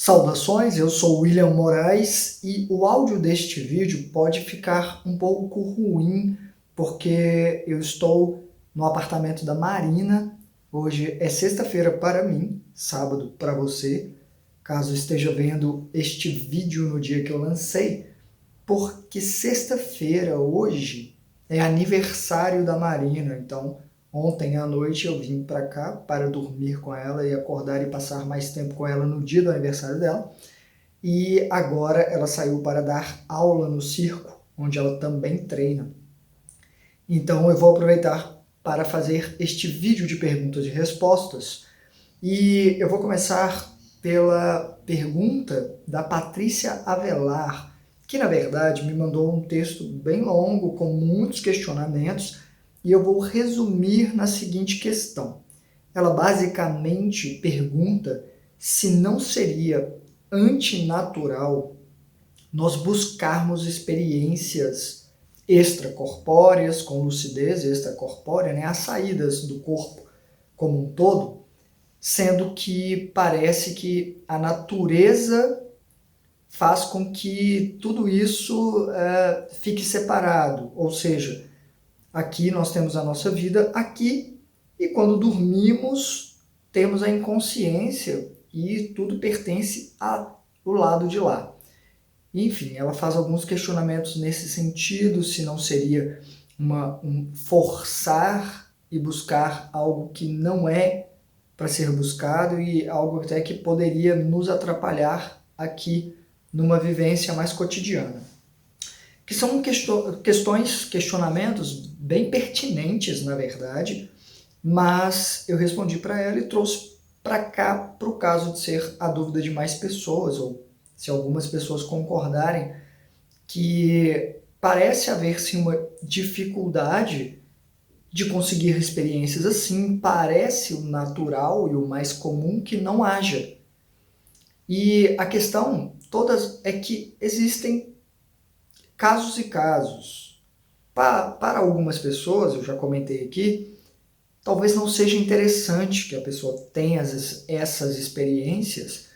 Saudações, eu sou William Moraes e o áudio deste vídeo pode ficar um pouco ruim porque eu estou no apartamento da Marina. Hoje é sexta-feira para mim, sábado para você, caso esteja vendo este vídeo no dia que eu lancei, porque sexta-feira, hoje, é aniversário da Marina. Então, ontem à noite eu vim para cá para dormir com ela e acordar e passar mais tempo com ela no dia do aniversário dela. E agora ela saiu para dar aula no circo, onde ela também treina. Então eu vou aproveitar para fazer este vídeo de perguntas e respostas. E eu vou começar pela pergunta da Patrícia Avelar, que na verdade me mandou um texto bem longo, com muitos questionamentos, e eu vou resumir na seguinte questão. Ela basicamente pergunta se não seria antinatural nós buscarmos experiências extracorpóreas, com lucidez extracorpórea, né, as saídas do corpo como um todo, sendo que parece que a natureza faz com que tudo isso fique separado, ou seja, aqui nós temos a nossa vida aqui e quando dormimos temos a inconsciência e tudo pertence ao lado de lá. Enfim, ela faz alguns questionamentos nesse sentido, se não seria um forçar e buscar algo que não é para ser buscado e algo até que poderia nos atrapalhar aqui numa vivência mais cotidiana. Que são questionamentos bem pertinentes, na verdade, mas eu respondi para ela e trouxe para cá para o caso de ser a dúvida de mais pessoas, ou se algumas pessoas concordarem que parece haver sim uma dificuldade de conseguir experiências assim, parece o natural e o mais comum que não haja. E a questão todas é que existem casos e casos. Para algumas pessoas, eu já comentei aqui, talvez não seja interessante que a pessoa tenha essas experiências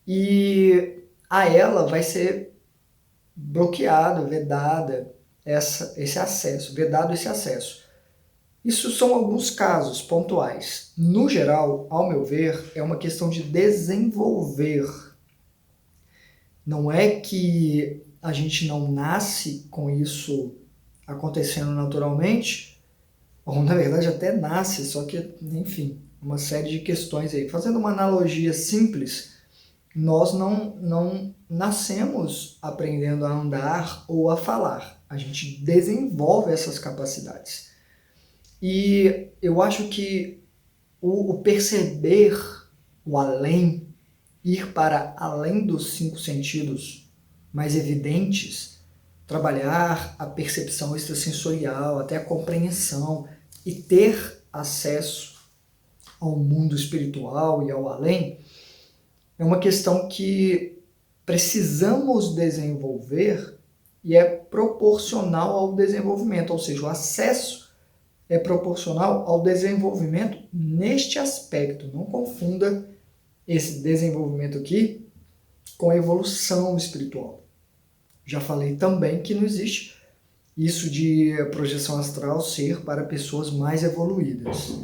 e a ela vai ser bloqueado, vedada esse acesso, vedado esse acesso. Isso são alguns casos pontuais. No geral, ao meu ver, é uma questão de desenvolver. Não é que a gente não nasce com isso acontecendo naturalmente, ou na verdade até nasce, só que, enfim, uma série de questões aí. Fazendo uma analogia simples, nós não nascemos aprendendo a andar ou a falar. A gente desenvolve essas capacidades. E eu acho que o perceber o além, ir para além dos 5 sentidos mais evidentes, trabalhar a percepção extrasensorial, até a compreensão e ter acesso ao mundo espiritual e ao além, é uma questão que precisamos desenvolver e é proporcional ao desenvolvimento, ou seja, o acesso é proporcional ao desenvolvimento neste aspecto. Não confunda esse desenvolvimento aqui com a evolução espiritual. Já falei também que não existe isso de projeção astral ser para pessoas mais evoluídas.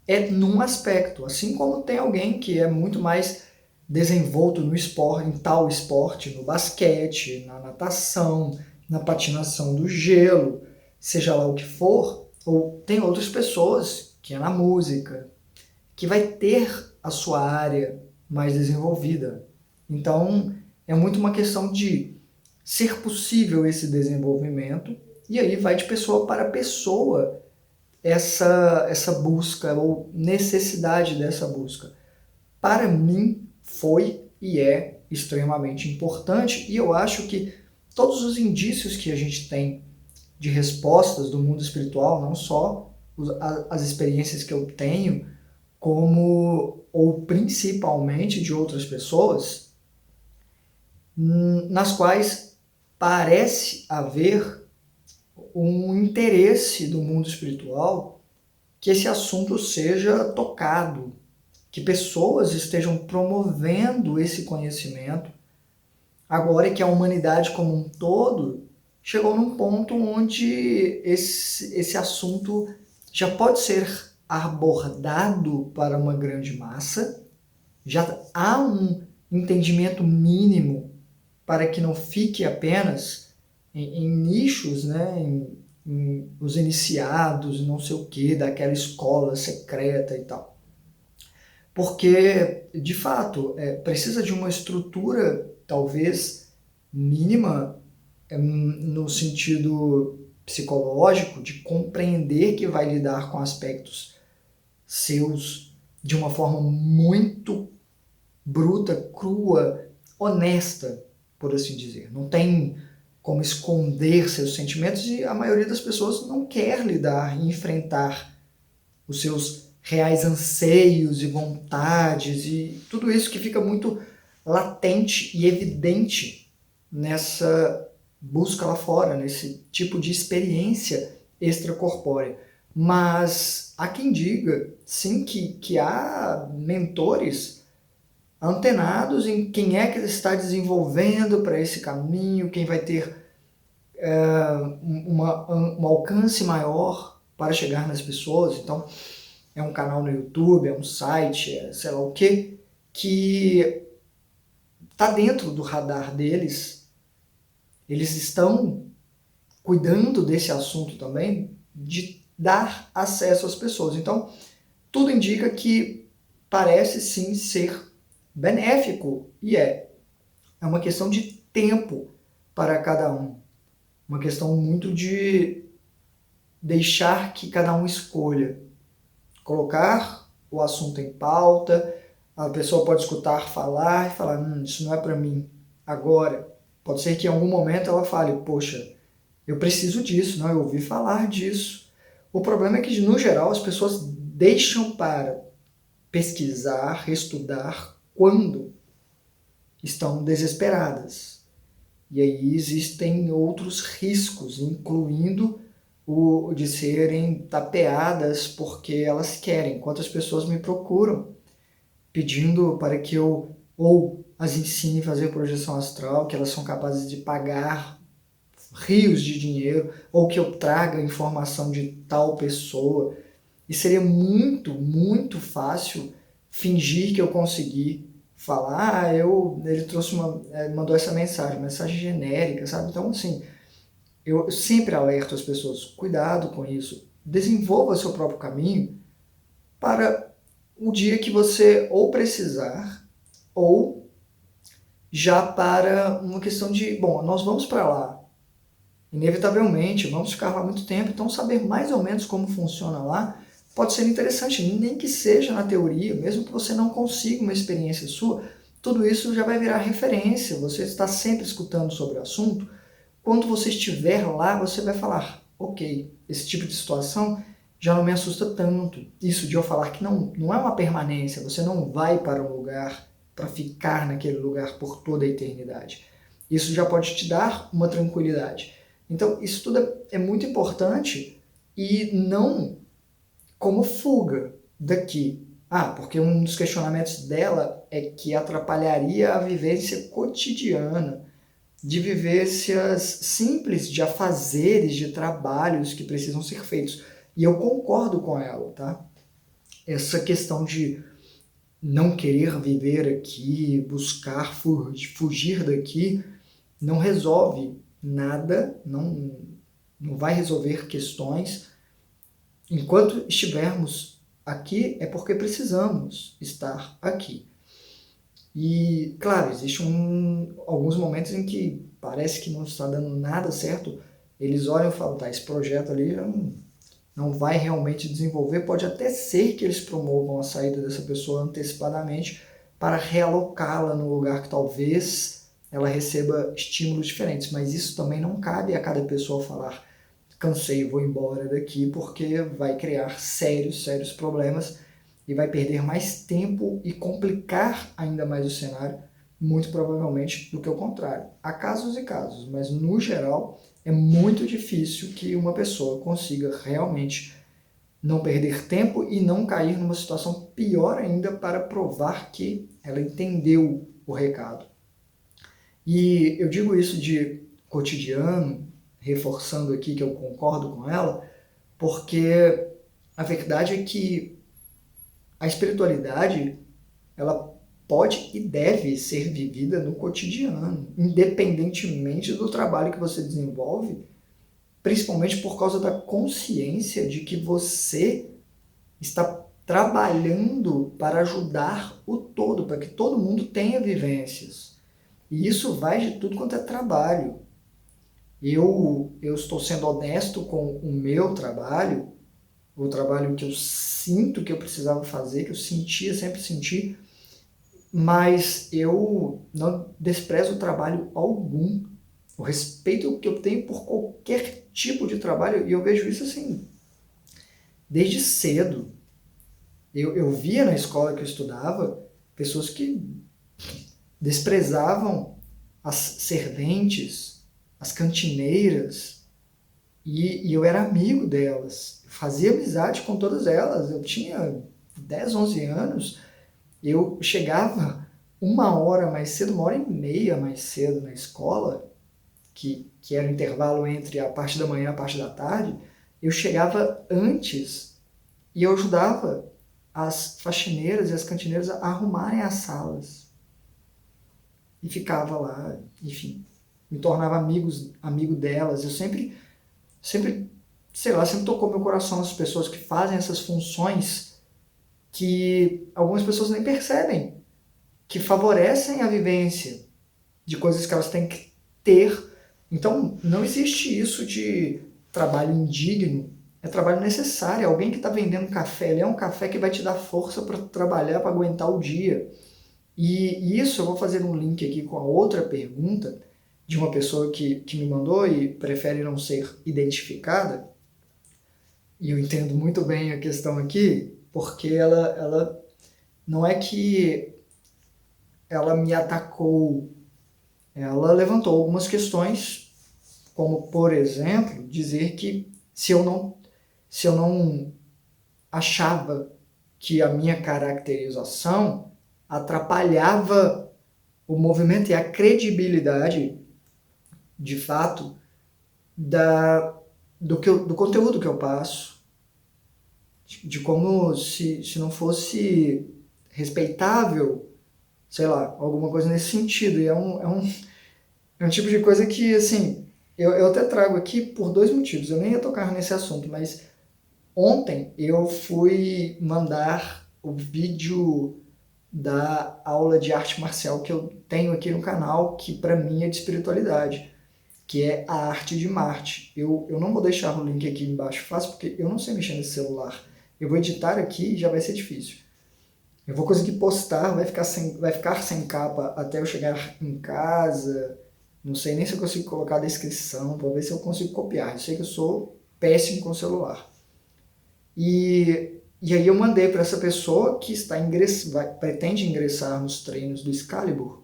É num aspecto, assim como tem alguém que é muito mais desenvolto no esporte, em tal esporte, no basquete, na natação, na patinação do gelo, seja lá o que for, ou tem outras pessoas que é na música, que vai ter a sua área mais desenvolvida. Então, é muito uma questão de ser possível esse desenvolvimento, e aí vai de pessoa para pessoa essa busca ou necessidade dessa busca. Para mim, foi e é extremamente importante, e eu acho que todos os indícios que a gente tem de respostas do mundo espiritual, não só as experiências que eu tenho, como ou principalmente de outras pessoas, nas quais parece haver um interesse do mundo espiritual que esse assunto seja tocado, que pessoas estejam promovendo esse conhecimento, agora que a humanidade como um todo chegou num ponto onde esse assunto já pode ser abordado para uma grande massa, já há um entendimento mínimo para que não fique apenas em nichos, né, em os iniciados, não sei o que, daquela escola secreta e tal. Porque, de fato, precisa de uma estrutura, talvez, mínima, no sentido psicológico, de compreender que vai lidar com aspectos seus de uma forma muito bruta, crua, honesta, por assim dizer. Não tem como esconder seus sentimentos e a maioria das pessoas não quer lidar e enfrentar os seus reais anseios e vontades e tudo isso que fica muito latente e evidente nessa busca lá fora, nesse tipo de experiência extracorpórea. Mas há quem diga, sim, que há mentores antenados em quem é que está desenvolvendo para esse caminho, quem vai ter um alcance maior para chegar nas pessoas. Então, é um canal no YouTube, é um site, é sei lá o quê, que está dentro do radar deles. Eles estão cuidando desse assunto também, de dar acesso às pessoas. Então, tudo indica que parece sim ser benéfico, e é uma questão de tempo para cada um. Uma questão muito de deixar que cada um escolha. Colocar o assunto em pauta, a pessoa pode escutar falar e falar, isso não é para mim agora. Pode ser que em algum momento ela fale, poxa, eu preciso disso, não, eu ouvi falar disso. O problema é que, no geral, as pessoas deixam para pesquisar, estudar, quando estão desesperadas. E aí existem outros riscos, incluindo o de serem tapeadas porque elas querem. Quantas pessoas me procuram pedindo para que eu ou as ensine a fazer projeção astral, que elas são capazes de pagar rios de dinheiro, ou que eu traga informação de tal pessoa. E seria muito, muito fácil fingir que eu consegui falar, ele trouxe mandou essa mensagem genérica, sabe? Então, assim, eu sempre alerto as pessoas, cuidado com isso, desenvolva seu próprio caminho para o dia que você ou precisar, ou já para uma questão de, bom, nós vamos para lá, inevitavelmente, vamos ficar lá muito tempo, então saber mais ou menos como funciona lá pode ser interessante, nem que seja na teoria, mesmo que você não consiga uma experiência sua, tudo isso já vai virar referência, você está sempre escutando sobre o assunto. Quando você estiver lá, você vai falar, ok, esse tipo de situação já não me assusta tanto. Isso de eu falar que não é uma permanência, você não vai para um lugar para ficar naquele lugar por toda a eternidade. Isso já pode te dar uma tranquilidade. Então, isso tudo é muito importante e não como fuga daqui. Porque um dos questionamentos dela é que atrapalharia a vivência cotidiana, de vivências simples, de afazeres, de trabalhos que precisam ser feitos. E eu concordo com ela, tá? Essa questão de não querer viver aqui, buscar fugir daqui, não resolve nada, não vai resolver questões. Enquanto estivermos aqui, é porque precisamos estar aqui. E, claro, existem alguns momentos em que parece que não está dando nada certo, eles olham e falam, esse projeto ali não vai realmente desenvolver, pode até ser que eles promovam a saída dessa pessoa antecipadamente para realocá-la no lugar que talvez ela receba estímulos diferentes, mas isso também não cabe a cada pessoa falar, cansei, vou embora daqui, porque vai criar sérios problemas e vai perder mais tempo e complicar ainda mais o cenário, muito provavelmente, do que o contrário. Há casos e casos, mas no geral é muito difícil que uma pessoa consiga realmente não perder tempo e não cair numa situação pior ainda para provar que ela entendeu o recado. E eu digo isso de cotidiano, reforçando aqui que eu concordo com ela, porque a verdade é que a espiritualidade, ela pode e deve ser vivida no cotidiano, independentemente do trabalho que você desenvolve, principalmente por causa da consciência de que você está trabalhando para ajudar o todo, para que todo mundo tenha vivências. E isso vai de tudo quanto é trabalho. Eu estou sendo honesto com o meu trabalho, o trabalho que eu sinto que eu precisava fazer, que eu sentia, sempre senti, mas eu não desprezo trabalho algum. O respeito que eu tenho por qualquer tipo de trabalho, e eu vejo isso assim, desde cedo. Eu via na escola que eu estudava pessoas que desprezavam as serventes, as cantineiras, e eu era amigo delas, fazia amizade com todas elas. Eu tinha 10, 11 anos, eu chegava 1 hora mais cedo, 1 hora e meia mais cedo na escola, que era o intervalo entre a parte da manhã e a parte da tarde. Eu chegava antes e eu ajudava as faxineiras e as cantineiras a arrumarem as salas. E ficava lá, enfim, me tornava amigo delas. Eu sempre, sei lá, sempre tocou meu coração as pessoas que fazem essas funções que algumas pessoas nem percebem, que favorecem a vivência de coisas que elas têm que ter. Então, não existe isso de trabalho indigno, é trabalho necessário. Alguém que está vendendo café, ele é um café que vai te dar força para trabalhar, para aguentar o dia. E isso eu vou fazer um link aqui com a outra pergunta de uma pessoa que me mandou e prefere não ser identificada. E eu entendo muito bem a questão aqui, porque ela não é que ela me atacou, ela levantou algumas questões, como, por exemplo, dizer que se eu não achava que a minha caracterização atrapalhava o movimento e a credibilidade, de fato, do conteúdo que eu passo, de como se não fosse respeitável, sei lá, alguma coisa nesse sentido. E é um tipo de coisa que, assim, eu até trago aqui por 2 motivos. Eu nem ia tocar nesse assunto, mas ontem eu fui mandar o vídeo da aula de arte marcial que eu tenho aqui no canal, que para mim é de espiritualidade, que é a arte de Marte. Eu não vou deixar o link aqui embaixo fácil, porque eu não sei mexer nesse celular. Eu vou editar aqui e já vai ser difícil. Eu vou conseguir postar, vai ficar sem capa até eu chegar em casa. Não sei nem se eu consigo colocar a descrição, vou ver se eu consigo copiar. Eu sei que eu sou péssimo com celular. E aí eu mandei para essa pessoa que pretende ingressar nos treinos do Excalibur.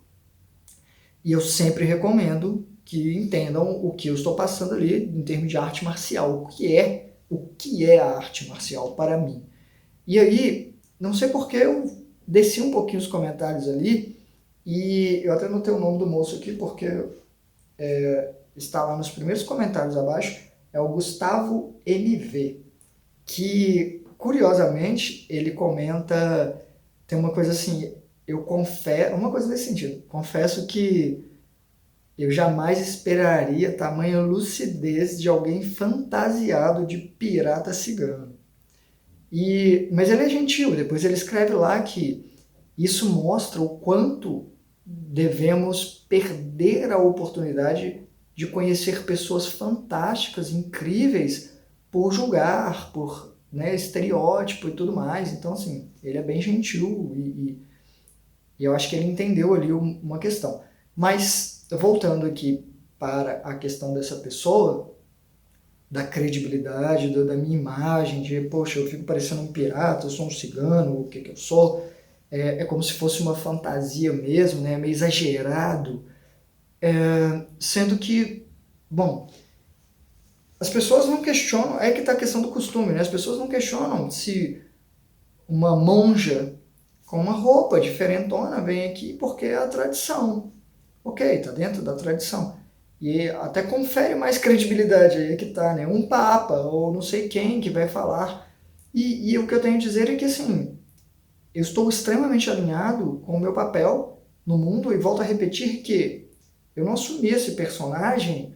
E eu sempre recomendo que entendam o que eu estou passando ali em termos de arte marcial. O que é a arte marcial para mim? E aí, não sei porque eu desci um pouquinho os comentários ali, e eu até notei o nome do moço aqui, porque está lá nos primeiros comentários abaixo, é o Gustavo MV, que, curiosamente, ele comenta, tem uma coisa assim, uma coisa nesse sentido, confesso que eu jamais esperaria tamanha lucidez de alguém fantasiado de pirata cigano. Mas ele é gentil, depois ele escreve lá que isso mostra o quanto devemos perder a oportunidade de conhecer pessoas fantásticas, incríveis, por julgar, por estereótipo e tudo mais. Então, assim, ele é bem gentil e eu acho que ele entendeu ali uma questão. Mas, voltando aqui para a questão dessa pessoa, da credibilidade, da minha imagem, de, poxa, eu fico parecendo um pirata, eu sou um cigano, o que eu sou, é como se fosse uma fantasia mesmo, né, meio exagerado, sendo que, bom, as pessoas não questionam, é que está a questão do costume, né? As pessoas não questionam se uma monja com uma roupa diferentona vem aqui porque é a tradição. Ok, está dentro da tradição. E até confere mais credibilidade, aí é que tá, né? Um papa ou não sei quem que vai falar. E o que eu tenho a dizer é que, assim, eu estou extremamente alinhado com o meu papel no mundo e volto a repetir que eu não assumi esse personagem,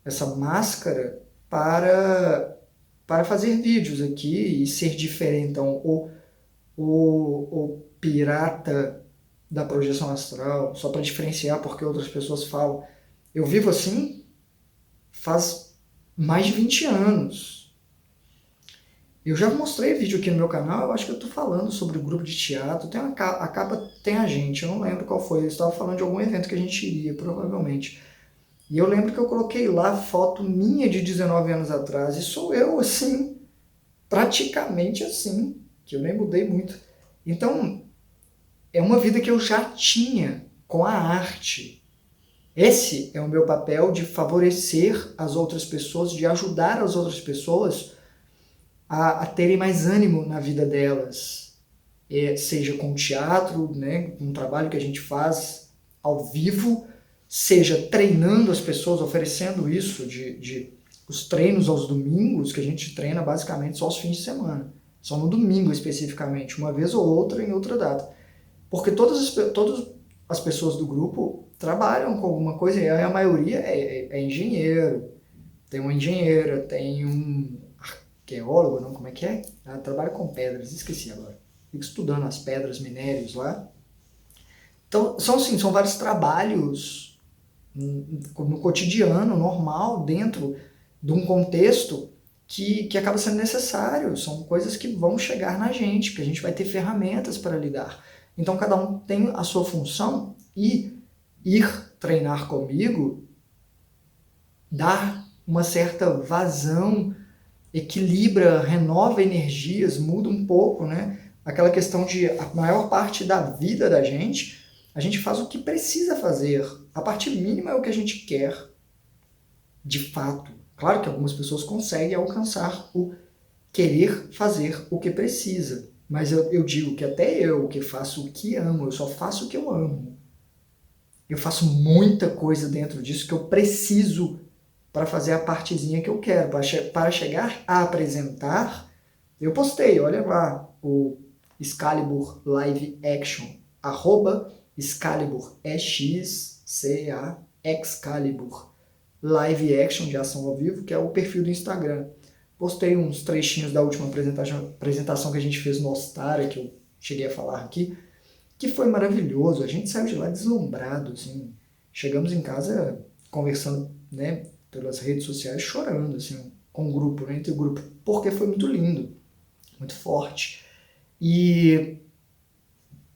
essa máscara, para fazer vídeos aqui e ser diferentão, o pirata da projeção astral, só para diferenciar porque outras pessoas falam. Eu vivo assim faz mais de 20 anos. Eu já mostrei vídeo aqui no meu canal, eu acho que eu estou falando sobre o grupo de teatro, tem a capa tem a gente, eu não lembro qual foi, eu estava falando de algum evento que a gente iria, provavelmente. E eu lembro que eu coloquei lá foto minha de 19 anos atrás, e sou eu assim, praticamente assim, que eu nem mudei muito. Então, é uma vida que eu já tinha com a arte. Esse é o meu papel de favorecer as outras pessoas, de ajudar as outras pessoas a terem mais ânimo na vida delas. Seja com teatro, né, com um trabalho que a gente faz ao vivo, seja treinando as pessoas, oferecendo isso de os treinos aos domingos, que a gente treina basicamente só aos fins de semana. Só no domingo especificamente, uma vez ou outra em outra data. Porque todas as pessoas do grupo trabalham com alguma coisa, e a maioria é engenheiro, tem uma engenheira, tem um arqueólogo, não, como é que é? Ela trabalha com pedras, esqueci agora. Fico estudando as pedras, minérios lá. Então, são vários trabalhos no cotidiano, normal, dentro de um contexto que acaba sendo necessário. São coisas que vão chegar na gente, porque a gente vai ter ferramentas para lidar. Então, cada um tem a sua função e ir treinar comigo dá uma certa vazão, equilibra, renova energias, muda um pouco, né? Aquela questão de a maior parte da vida da gente, a gente faz o que precisa fazer. A parte mínima é o que a gente quer, de fato. Claro que algumas pessoas conseguem alcançar o querer fazer o que precisa. Mas eu digo que até eu, que faço o que amo, eu só faço o que eu amo. Eu faço muita coisa dentro disso que eu preciso para fazer a partezinha que eu quero. Para chegar a apresentar, eu postei, olha lá, o Excalibur Live Action, @Excalibur, EXCA, Excalibur Live Action, de ação ao vivo, que é o perfil do Instagram. Postei uns trechinhos da última apresentação que a gente fez no Ostara, que eu cheguei a falar aqui, que foi maravilhoso. A gente saiu de lá deslumbrado, assim. Chegamos em casa conversando, né, pelas redes sociais, chorando, assim, com o grupo, né, entre o grupo, porque foi muito lindo, muito forte. E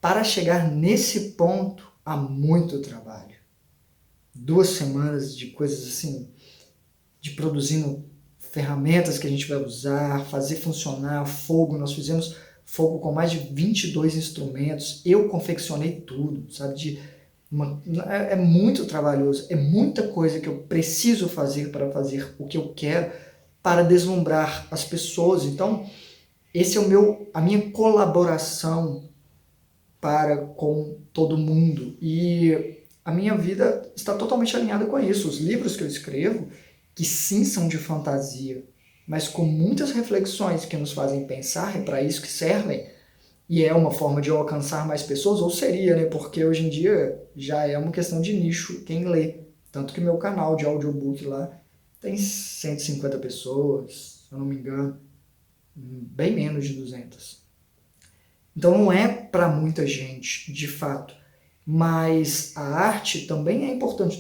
para chegar nesse ponto, há muito trabalho. 2 semanas de coisas assim, de produzindo ferramentas que a gente vai usar, fazer funcionar fogo. Nós fizemos fogo com mais de 22 instrumentos. Eu confeccionei tudo, sabe? É muito trabalhoso, é muita coisa que eu preciso fazer para fazer o que eu quero, para deslumbrar as pessoas. Então, esse é a minha colaboração para com todo mundo. E a minha vida está totalmente alinhada com isso. Os livros que eu escrevo, que sim são de fantasia, mas com muitas reflexões que nos fazem pensar, é para isso que servem, e é uma forma de eu alcançar mais pessoas, ou seria, né? Porque hoje em dia já é uma questão de nicho quem lê. Tanto que meu canal de audiobook lá tem 150 pessoas, se eu não me engano, bem menos de 200. Então não é para muita gente, de fato. Mas a arte também é importante,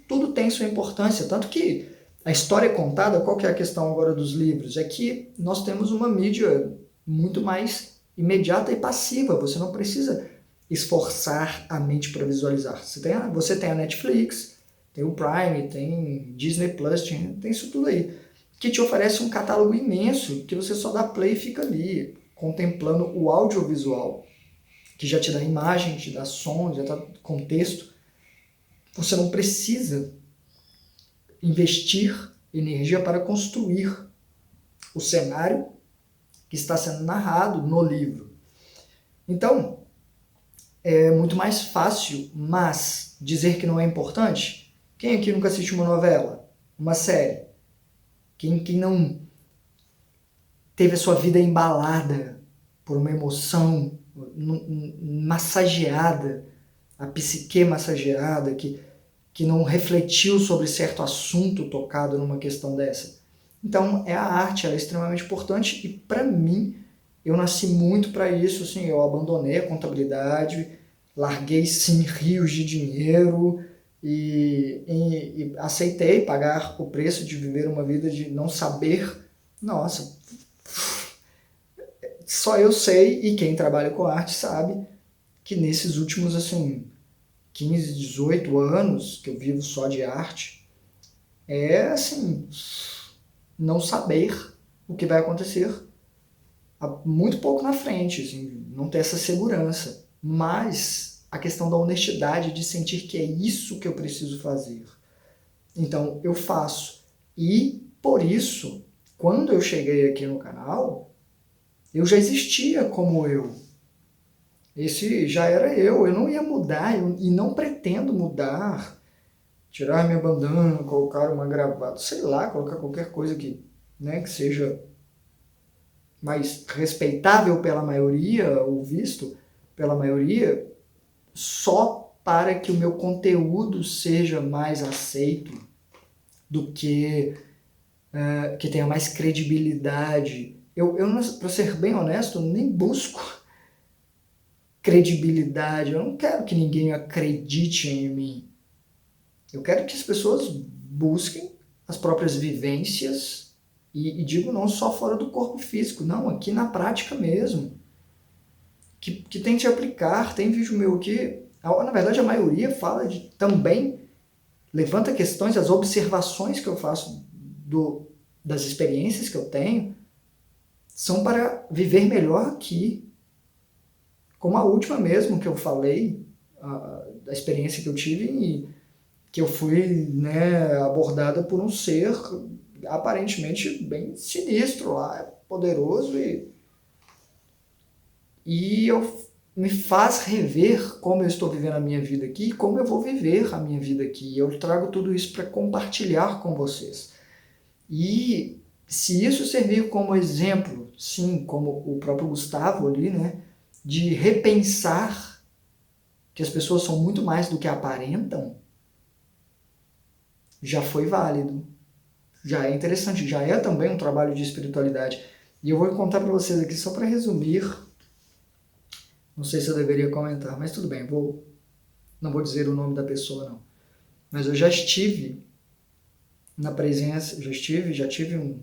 tudo tem sua importância, tanto que a história contada, qual que é a questão agora dos livros? É que nós temos uma mídia muito mais imediata e passiva, você não precisa esforçar a mente para visualizar. Você tem a Netflix, tem o Prime, tem Disney Plus, tem isso tudo aí, que te oferece um catálogo imenso, que você só dá play e fica ali, contemplando o audiovisual, que já te dá imagem, te dá som, já dá contexto. Você não precisa investir energia para construir o cenário que está sendo narrado no livro. Então, é muito mais fácil, mas dizer que não é importante? Quem aqui nunca assistiu uma novela? Uma série? Quem não teve a sua vida embalada por uma emoção, massageada, a psique massageada, que não refletiu sobre certo assunto tocado numa questão dessa? Então, a arte, ela é extremamente importante e, para mim, eu nasci muito para isso, assim, eu abandonei a contabilidade, larguei, sim, rios de dinheiro e aceitei pagar o preço de viver uma vida de não saber. Nossa, só eu sei, e quem trabalha com arte sabe, que nesses últimos, assim, 15, 18 anos que eu vivo só de arte, assim, não saber o que vai acontecer muito pouco na frente, assim, não ter essa segurança. Mas a questão da honestidade, de sentir que é isso que eu preciso fazer. Então, eu faço. E, por isso, quando eu cheguei aqui no canal, eu já existia como eu. Esse já era eu não ia mudar, e não pretendo mudar. Tirar minha bandana, colocar uma gravata, sei lá, colocar qualquer coisa que seja mais respeitável pela maioria, ou visto pela maioria, só para que o meu conteúdo seja mais aceito, do que tenha mais credibilidade. Eu para ser bem honesto, nem busco credibilidade. Eu não quero que ninguém acredite em mim. Eu quero que as pessoas busquem as próprias vivências, e digo não só fora do corpo físico, não, aqui na prática mesmo. Que tente aplicar. Tem vídeo meu aqui, na verdade a maioria fala também levanta questões, as observações que eu faço das experiências que eu tenho são para viver melhor aqui. Como a última mesmo que eu falei, da experiência que eu tive, e que eu fui abordada por um ser aparentemente bem sinistro lá, poderoso, e me faz rever como eu estou vivendo a minha vida aqui e como eu vou viver a minha vida aqui. Eu trago tudo isso para compartilhar com vocês. E se isso servir como exemplo, sim, como o próprio Gustavo ali, de repensar que as pessoas são muito mais do que aparentam, já foi válido. Já é interessante, já é também um trabalho de espiritualidade. E eu vou contar para vocês aqui, só para resumir. Não sei se eu deveria comentar, mas tudo bem, não vou dizer o nome da pessoa, não. Mas eu já estive na presença, já tive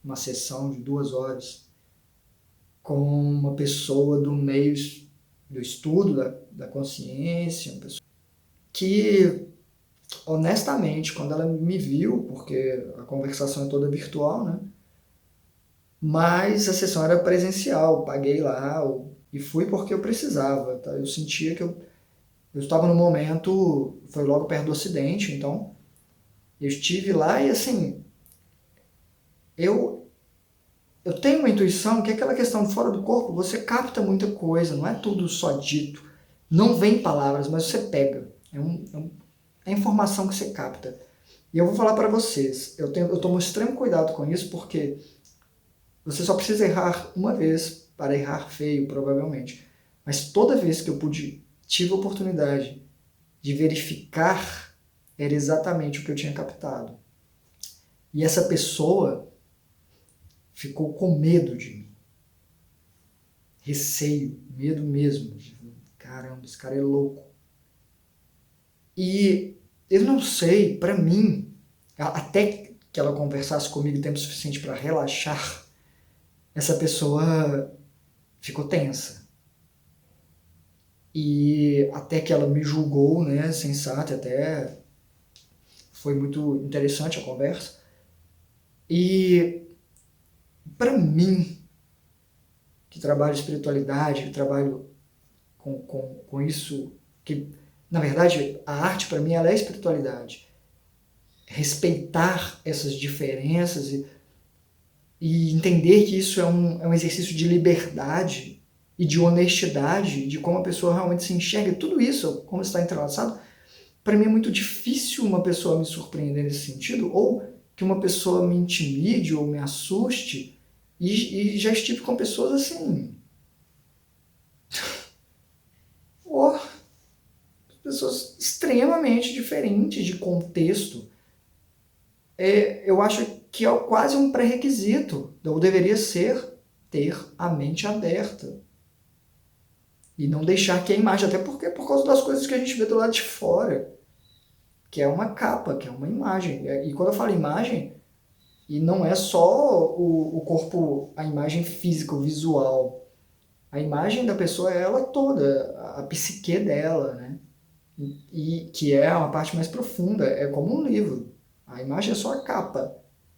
uma sessão de 2 horas com uma pessoa do meio do estudo da consciência, uma pessoa que, honestamente, quando ela me viu, porque a conversação é toda virtual, mas a sessão era presencial, paguei lá e fui porque eu precisava, tá? Eu sentia que eu estava no momento, foi logo perto do acidente, então eu estive lá e assim, eu tenho uma intuição que aquela questão fora do corpo, você capta muita coisa, não é tudo só dito, não vem palavras, mas você pega, é informação que você capta. E eu vou falar para vocês, eu tomo extremo cuidado com isso, porque você só precisa errar uma vez para errar feio, provavelmente. Mas toda vez que eu tive a oportunidade de verificar, era exatamente o que eu tinha captado. E essa pessoa ficou com medo de mim. Receio, medo mesmo. Caramba, esse cara é louco. E eu não sei, para mim, até que ela conversasse comigo tempo suficiente para relaxar, essa pessoa ficou tensa. E até que ela me julgou, sensata, até foi muito interessante a conversa. E para mim, que trabalho espiritualidade, que trabalho com isso, que na verdade a arte para mim ela é espiritualidade. respeitar essas diferenças e entender que isso é um exercício de liberdade e de honestidade, de como a pessoa realmente se enxerga, tudo isso, como está entrelaçado, para mim é muito difícil uma pessoa me surpreender nesse sentido, ou que uma pessoa me intimide ou me assuste, e já estive com pessoas assim, oh, pessoas extremamente diferentes de contexto. Eu acho que é quase um pré-requisito, ou deveria ser, ter a mente aberta. E não deixar que a imagem, até porque é por causa das coisas que a gente vê do lado de fora, que é uma capa, que é uma imagem. E quando eu falo imagem, e não é só o corpo, a imagem física, o visual. A imagem da pessoa é ela toda, a psique dela, né? E que é uma parte mais profunda, é como um livro. A imagem é só a capa.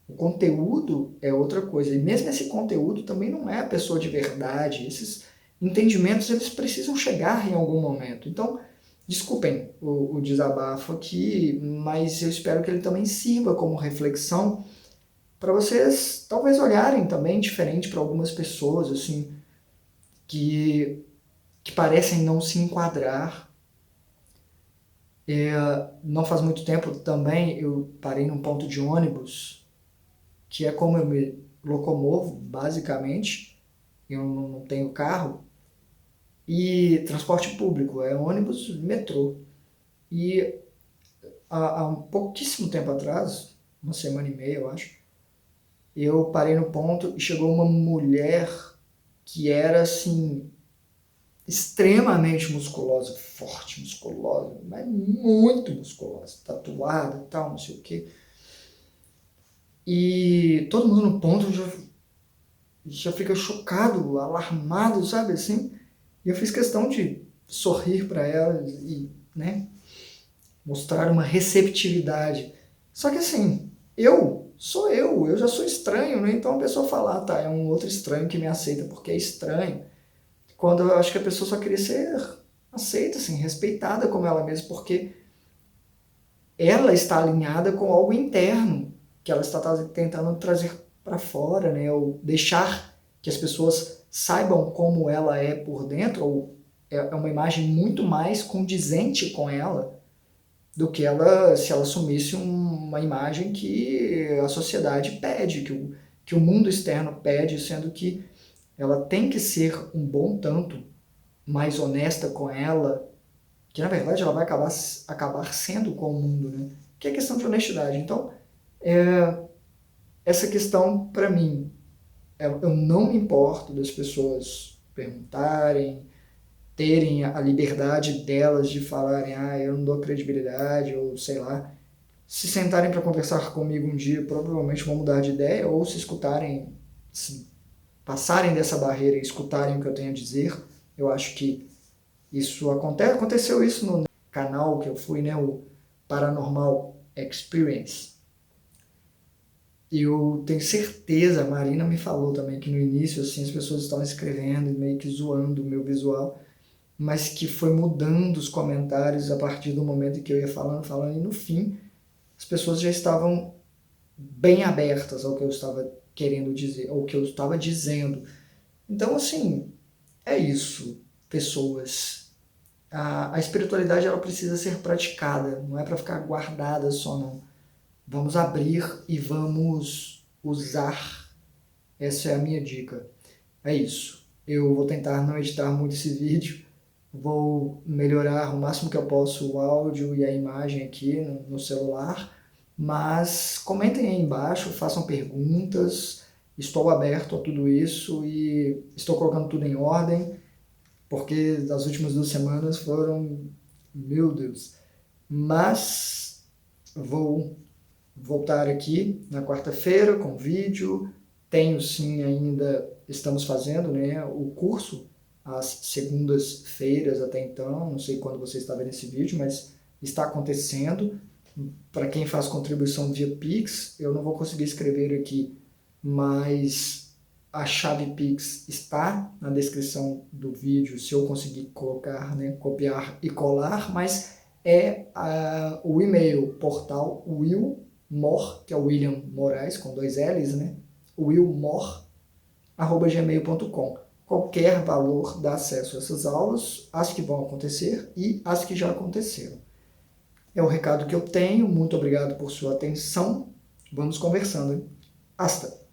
O conteúdo é outra coisa. E mesmo esse conteúdo também não é a pessoa de verdade. Esses entendimentos, eles precisam chegar em algum momento. Então, desculpem o desabafo aqui, mas eu espero que ele também sirva como reflexão para vocês talvez olharem também diferente para algumas pessoas, assim, que parecem não se enquadrar. Não faz muito tempo também eu parei num ponto de ônibus, que é como eu me locomovo, basicamente. Eu não tenho carro. E transporte público, é ônibus, metrô. E há um pouquíssimo tempo atrás, uma semana e meia, eu acho, eu parei no ponto e chegou uma mulher que era, assim, extremamente musculosa, forte, musculosa, mas muito musculosa, tatuada e tal, não sei o quê. E todo mundo no ponto já fica chocado, alarmado, sabe assim? E eu fiz questão de sorrir para ela e, né, mostrar uma receptividade. Só que assim, eu já sou estranho, né? Então a pessoa fala, tá, é um outro estranho que me aceita porque é estranho. Quando eu acho que a pessoa só queria ser aceita, assim, respeitada como ela mesma, porque ela está alinhada com algo interno que ela está tentando trazer para fora, né? Ou deixar que as pessoas saibam como ela é por dentro, ou é uma imagem muito mais condizente com ela do que ela se ela assumisse uma imagem que a sociedade pede, que o mundo externo pede, sendo que ela tem que ser um bom tanto mais honesta com ela, que na verdade ela vai acabar sendo com o mundo, né? Que é questão de honestidade. Então, essa questão, para mim, eu não me importo das pessoas perguntarem, terem a liberdade delas de falarem, eu não dou credibilidade, ou sei lá, se sentarem para conversar comigo um dia, provavelmente vão mudar de ideia, ou se escutarem, se passarem dessa barreira e escutarem o que eu tenho a dizer. Eu acho que isso aconteceu isso no canal que eu fui, né, o Paranormal Experience. E eu tenho certeza, a Marina me falou também que no início assim as pessoas estavam escrevendo e meio que zoando o meu visual, mas que foi mudando os comentários a partir do momento em que eu ia falando, e no fim as pessoas já estavam bem abertas ao que eu estava querendo dizer, ou que eu estava dizendo. Então, assim, é isso, pessoas. A espiritualidade ela precisa ser praticada, não é para ficar guardada só, não. Vamos abrir e vamos usar. Essa é a minha dica. É isso. Eu vou tentar não editar muito esse vídeo, vou melhorar o máximo que eu posso o áudio e a imagem aqui no celular, mas comentem aí embaixo, façam perguntas, estou aberto a tudo isso e estou colocando tudo em ordem, porque as últimas 2 semanas foram, meu Deus, mas vou voltar aqui na quarta-feira com vídeo, tenho sim ainda, estamos fazendo, né, o curso às segundas-feiras até então, não sei quando você está vendo esse vídeo, mas está acontecendo. Para quem faz contribuição via Pix, eu não vou conseguir escrever aqui, mas a chave Pix está na descrição do vídeo, se eu conseguir colocar, né, copiar e colar, mas é o e-mail portal will Mor, que é o William Moraes, com 2 L's, né? willmor@gmail.com. Qualquer valor dá acesso a essas aulas, as que vão acontecer e as que já aconteceram. É o recado que eu tenho. Muito obrigado por sua atenção. Vamos conversando, hein? Hasta!